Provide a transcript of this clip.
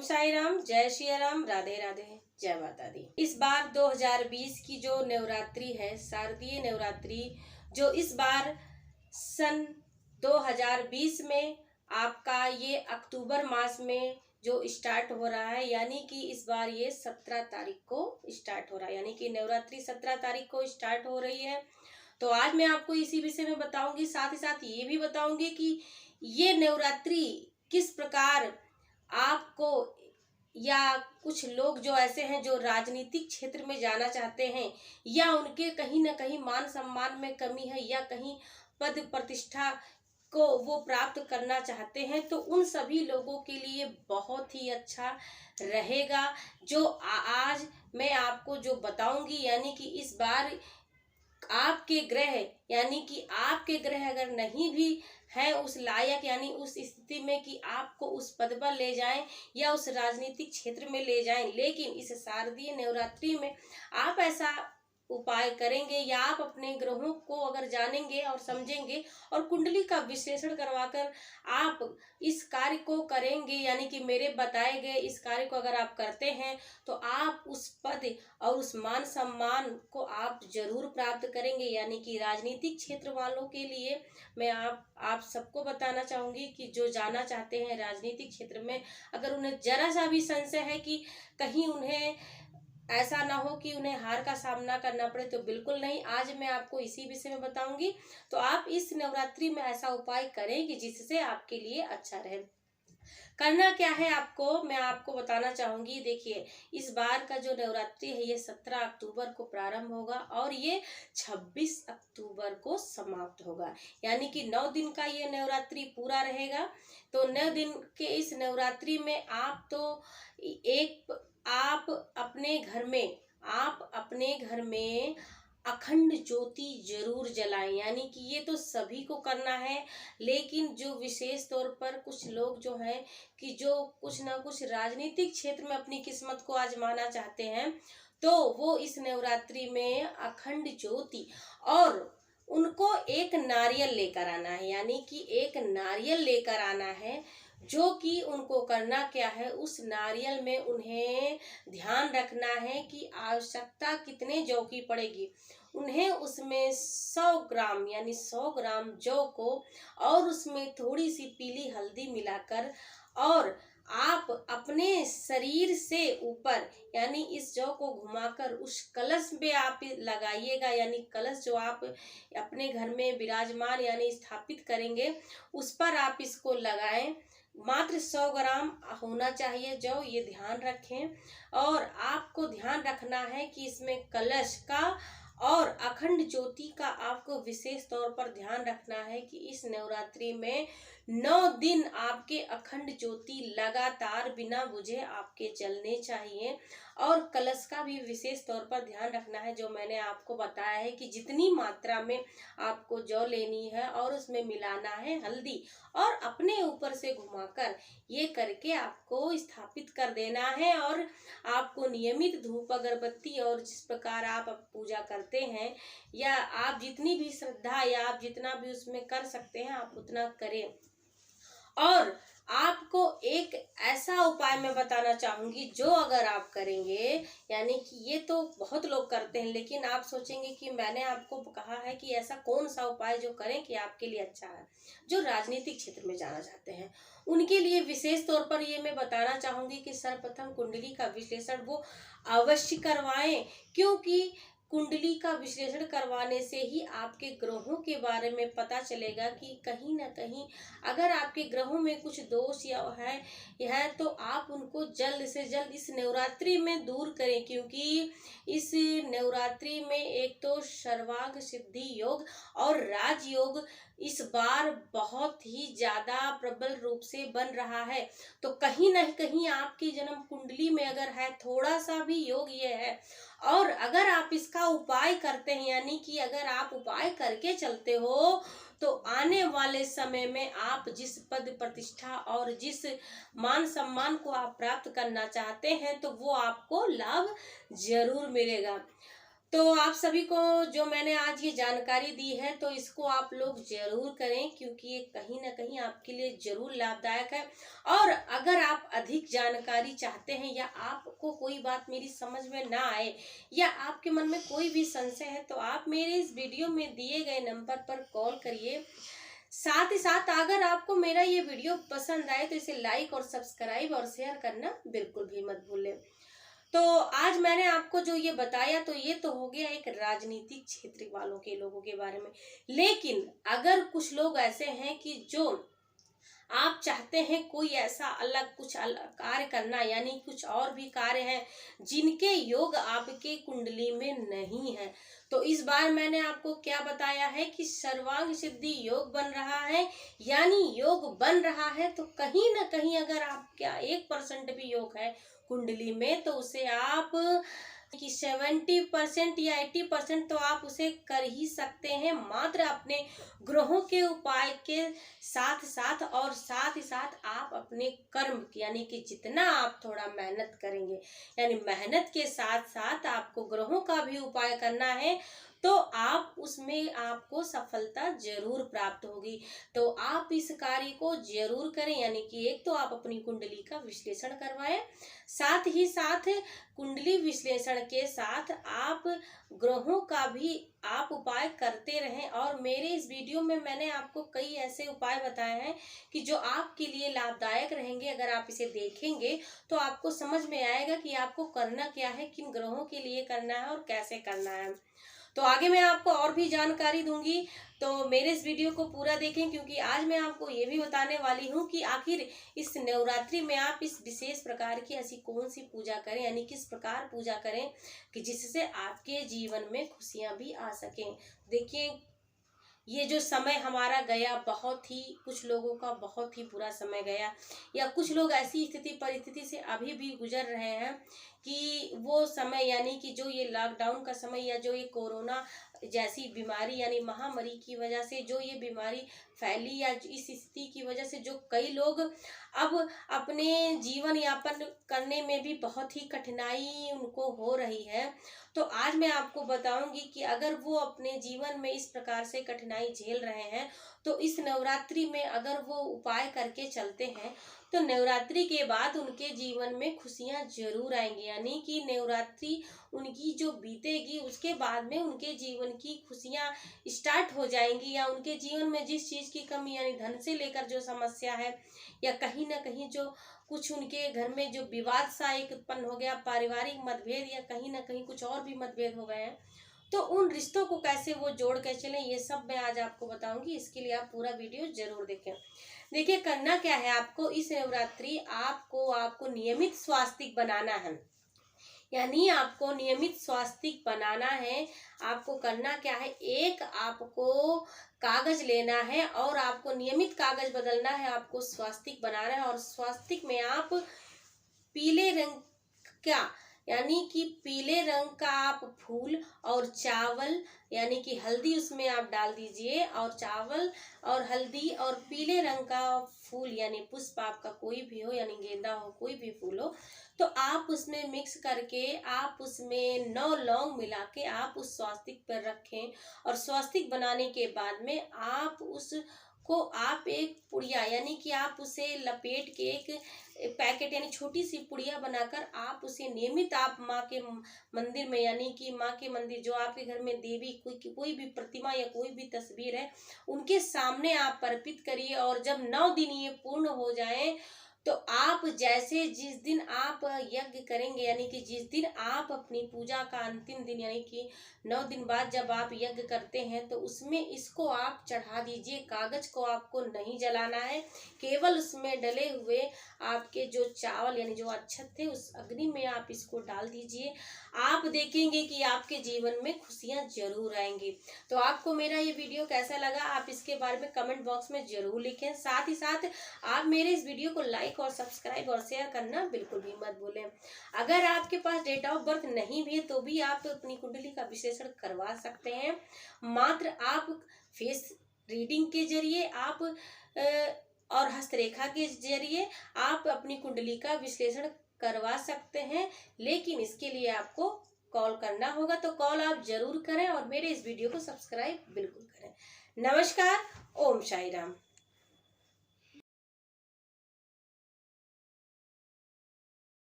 ओम साई राम, जय श्री राम, राधे राधे, जय माता दी। इस बार 2020 की जो नवरात्रि है, शारदीय नवरात्रि, जो इस बार सन 2020 में आपका ये अक्टूबर मास में जो स्टार्ट हो रहा है, यानी कि इस बार ये 17 तारीख को स्टार्ट हो रहा है, यानी कि नवरात्रि 17 तारीख को स्टार्ट हो रही है। तो आज मैं आपको इसी विषय में बताऊंगी, साथ ही साथ ये भी बताऊंगी कि ये नवरात्रि किस प्रकार आपको, या कुछ लोग जो ऐसे हैं जो राजनीतिक क्षेत्र में जाना चाहते हैं, या उनके कहीं ना कहीं मान सम्मान में कमी है, या कहीं पद प्रतिष्ठा को वो प्राप्त करना चाहते हैं, तो उन सभी लोगों के लिए बहुत ही अच्छा रहेगा जो आज मैं आपको जो बताऊंगी। यानी कि इस बार आपके ग्रह, यानी कि आपके ग्रह अगर नहीं भी है उस लायक, यानी उस स्थिति में कि आपको उस पद पर ले जाएं या उस राजनीतिक क्षेत्र में ले जाएं, लेकिन इस शारदीय नवरात्रि में आप ऐसा उपाय करेंगे, या आप अपने ग्रहों को अगर जानेंगे और समझेंगे और कुंडली का विश्लेषण करवाकर आप इस कार्य को करेंगे, यानी कि मेरे बताए गए इस कार्य को अगर आप करते हैं तो आप उस पद और उस मान सम्मान को आप जरूर प्राप्त करेंगे। यानी कि राजनीतिक क्षेत्र वालों के लिए मैं आप सबको बताना चाहूंगी कि जो जाना चाहते हैं राजनीतिक क्षेत्र में, अगर उन्हें जरा सा भी संशय है कि कहीं उन्हें ऐसा ना हो कि उन्हें हार का सामना करना पड़े, तो बिल्कुल नहीं। आज मैं आपको इसी विषय में बताऊंगी, तो आप इस नवरात्रि में ऐसा उपाय करें कि जिससे आपके लिए अच्छा रहे। करना क्या है आपको, मैं आपको बताना चाहूंगी। देखिए, इस बार का जो नवरात्रि है ये 17 अक्टूबर को प्रारंभ होगा और ये 26 अक्टूबर को समाप्त होगा, यानी कि 9 दिन का ये नवरात्रि पूरा रहेगा। तो 9 दिन के इस नवरात्रि में आप अपने घर में अखंड ज्योति जरूर जलाएं, यानी कि ये तो सभी को करना है, लेकिन जो विशेष तौर पर कुछ लोग जो हैं कि जो कुछ ना कुछ राजनीतिक क्षेत्र में अपनी किस्मत को आजमाना चाहते हैं, तो वो इस नवरात्रि में अखंड ज्योति और उनको एक नारियल लेकर आना है, यानी कि एक नारियल लेकर आना है। जो कि उनको करना क्या है, उस नारियल में उन्हें ध्यान रखना है कि आवश्यकता कितने जौ की पड़ेगी। उन्हें उसमें 100 ग्राम, यानी 100 ग्राम जौ को और उसमें थोड़ी सी पीली हल्दी मिलाकर, और आप अपने शरीर से ऊपर, यानी इस जौ को घुमाकर उस कलश में आप लगाइएगा, यानी कलश जो आप अपने घर में विराजमान यानी स्थापित करेंगे उस पर आप इसको लगाएं। मात्र 100 ग्राम होना चाहिए जौ, ये ध्यान रखें। और आपको ध्यान रखना है कि इसमें कलश का और अखंड ज्योति का आपको विशेष तौर पर ध्यान रखना है कि इस नवरात्रि में 9 दिन आपके अखंड ज्योति लगातार बिना बुझे आपके जलने चाहिए। और कलश का भी विशेष तौर पर ध्यान रखना है, जो मैंने आपको बताया है कि जितनी मात्रा में आपको जौ लेनी है और उसमें मिलाना है हल्दी, और अपने ऊपर से घुमाकर ये करके आपको स्थापित कर देना है। और आपको नियमित धूप अगरबत्ती, और जिस प्रकार आप पूजा करते हैं, या आप जितनी भी श्रद्धा या आप जितना भी उसमें कर सकते हैं आप उतना करें। और आपको एक ऐसा उपाय मैं बताना चाहूंगी जो अगर आप करेंगे, यानी कि ये तो बहुत लोग करते हैं, लेकिन आप सोचेंगे कि मैंने आपको कहा है कि ऐसा कौन सा उपाय जो करें कि आपके लिए अच्छा है। जो राजनीतिक क्षेत्र में जाना चाहते हैं उनके लिए विशेष तौर पर ये मैं बताना चाहूंगी कि सर्वप्रथम कुंडली का विश्लेषण वो अवश्य करवाएं, क्योंकि कुंडली का विश्लेषण करवाने से ही आपके ग्रहों के बारे में पता चलेगा कि कहीं ना कहीं अगर आपके ग्रहों में कुछ दोष या है तो आप उनको जल्द से जल्द इस नवरात्रि में दूर करें, क्योंकि इस नवरात्रि में एक तो सर्वांग सिद्धि योग और राजयोग इस बार बहुत ही ज्यादा प्रबल रूप से बन रहा है। तो कहीं ना कहीं आपकी जन्म कुंडली में अगर है थोड़ा सा भी योग ये है, और अगर आप इसका उपाय करते हैं, यानी कि अगर आप उपाय करके चलते हो, तो आने वाले समय में आप जिस पद प्रतिष्ठा और जिस मान सम्मान को आप प्राप्त करना चाहते हैं, तो वो आपको लाभ जरूर मिलेगा। तो आप सभी को जो मैंने आज ये जानकारी दी है तो इसको आप लोग जरूर करें, क्योंकि ये कहीं ना कहीं आपके लिए जरूर लाभदायक है। और अगर आप अधिक जानकारी चाहते हैं या आपको कोई बात मेरी समझ में ना आए या आपके मन में कोई भी संशय है तो आप मेरे इस वीडियो में दिए गए नंबर पर कॉल करिए। साथ ही साथ अगर आपको मेरा ये वीडियो पसंद आए तो इसे लाइक और सब्सक्राइब और शेयर करना बिल्कुल भी मत भूलें। तो आज मैंने आपको जो ये बताया तो ये तो हो गया एक राजनीतिक क्षेत्र वालों के लोगों के बारे में। लेकिन अगर कुछ लोग ऐसे हैं कि जो आप चाहते हैं कोई ऐसा अलग कुछ अलग कार्य करना, यानी कुछ और भी कार्य हैं जिनके योग आपके कुंडली में नहीं है, तो इस बार मैंने आपको क्या बताया है कि सर्वांग सिद्धि योग बन रहा है। यानी योग बन रहा है तो कहीं ना कहीं अगर आप क्या 1% भी योग है कुंडली में तो उसे आप कि 70% या 80% तो आप उसे कर ही सकते हैं, मात्र अपने ग्रहों के उपाय के साथ साथ। और साथ ही साथ आप अपने कर्म यानी कि जितना आप थोड़ा मेहनत करेंगे, यानी मेहनत के साथ साथ आपको ग्रहों का भी उपाय करना है तो आप उसमें आपको सफलता जरूर प्राप्त होगी। तो आप इस कार्य को जरूर करें, यानी कि एक तो आप अपनी कुंडली का विश्लेषण करवाएं, साथ ही साथ कुंडली विश्लेषण के साथ आप ग्रहों का भी आप उपाय करते रहें। और मेरे इस वीडियो में मैंने आपको कई ऐसे उपाय बताए हैं कि जो आपके लिए लाभदायक रहेंगे। अगर आप इसे देखेंगे तो आपको समझ में आएगा कि आपको करना क्या है, किन ग्रहों के लिए करना है और कैसे करना है। तो आगे मैं आपको और भी जानकारी दूंगी, तो मेरे इस वीडियो को पूरा देखें, क्योंकि आज मैं आपको ये भी बताने वाली हूँ कि आखिर इस नवरात्रि में आप इस विशेष प्रकार की ऐसी कौन सी पूजा करें, यानी किस प्रकार पूजा करें कि जिससे आपके जीवन में खुशियां भी आ सकें। देखिए, ये जो समय हमारा गया, बहुत ही कुछ लोगों का बहुत ही बुरा समय गया, या कुछ लोग ऐसी स्थिति परिस्थिति से अभी भी गुजर रहे हैं कि वो समय यानी कि जो ये लॉकडाउन का समय या जो ये कोरोना जैसी बीमारी यानी महामारी की वजह से जो ये बीमारी फैली, या इस स्थिति की वजह से जो कई लोग अब अपने जीवन यापन करने में भी बहुत ही कठिनाई उनको हो रही है। तो आज मैं आपको बताऊंगी कि अगर वो अपने जीवन में इस प्रकार से कठिनाई झेल रहे हैं तो इस नवरात्रि में अगर वो उपाय करके चलते हैं तो नवरात्रि के बाद उनके जीवन में खुशियां जरूर आएंगी। यानी कि नवरात्रि उनकी जो बीतेगी उसके बाद में उनके जीवन की खुशियां स्टार्ट हो जाएंगी, या उनके जीवन में जिस चीज की कमी यानी धन से लेकर जो समस्या है, या कहीं ना कहीं जो कुछ उनके घर में जो विवाद सा एक उत्पन्न हो गया, पारिवारिक मतभेद, या कहीं ना कहीं कुछ और भी मतभेद हो गए हैं, तो उन रिश्तों को कैसे वो जोड़ के चलें, ये सब मैं आज आपको बताऊंगी। इसके लिए आप पूरा वीडियो जरूर देखें। देखिए, करना क्या है आपको इस नवरात्रि, आपको आपको नियमित स्वास्तिक बनाना है। यानी आपको नियमित स्वास्तिक बनाना है। आपको करना क्या है, एक आपको कागज लेना है और आपको नियमित कागज बदलना है, आपको स्वास्तिक बनाना है। और स्वास्तिक में आप पीले रंग का यानी कि पीले रंग का आप फूल और चावल यानी कि हल्दी उसमें आप डाल दीजिए, और चावल और हल्दी और पीले रंग का फूल यानी पुष्प आपका कोई भी हो, यानी गेंदा हो, कोई भी फूल हो, तो आप उसमें मिक्स करके आप उसमें 9 लौंग मिला के आप उस स्वास्तिक पर रखें। और स्वास्तिक बनाने के बाद में आप उस को आप एक पुड़िया यानी कि आप उसे लपेट के एक पैकेट यानी छोटी सी पुड़िया बनाकर आप उसे नियमित आप माँ के मंदिर में यानी कि माँ के मंदिर जो आपके घर में देवी कोई भी प्रतिमा या कोई भी तस्वीर है उनके सामने आप अर्पित करिए। और जब 9 दिन ये पूर्ण हो जाए तो आप जैसे जिस दिन आप यज्ञ करेंगे यानी कि जिस दिन आप अपनी पूजा का अंतिम दिन यानी कि 9 दिन बाद जब आप यज्ञ करते हैं तो उसमें इसको आप चढ़ा दीजिए। कागज को आपको नहीं जलाना है, केवल उसमें डले हुए आपके जो चावल यानी जो अक्षत थे उस अग्नि में आप इसको डाल दीजिए। आप देखेंगे कि आपके जीवन में खुशियां जरूर आएंगी। तो आपको मेरा ये वीडियो कैसा लगा आप इसके बारे में कमेंट बॉक्स में जरूर लिखें। साथ ही साथ आप मेरे इस वीडियो को लाइक और सब्सक्राइब और शेयर करना बिल्कुल भी मत भूलें। अगर आपके पास डेट ऑफ बर्थ नहीं भी है तो भी आप अपनी कुंडली का विश्लेषण करवा सकते हैं। मात्र आप फेस रीडिंग के जरिए आप और हस्तरेखा के जरिए आप अपनी कुंडली का विश्लेषण करवा सकते हैं, लेकिन इसके लिए आपको कॉल करना होगा तो कॉल आप जरूर करें और मेरे इस वीडियो को सब्सक्राइब बिल्कुल करें। नमस्कार। ओम साई राम।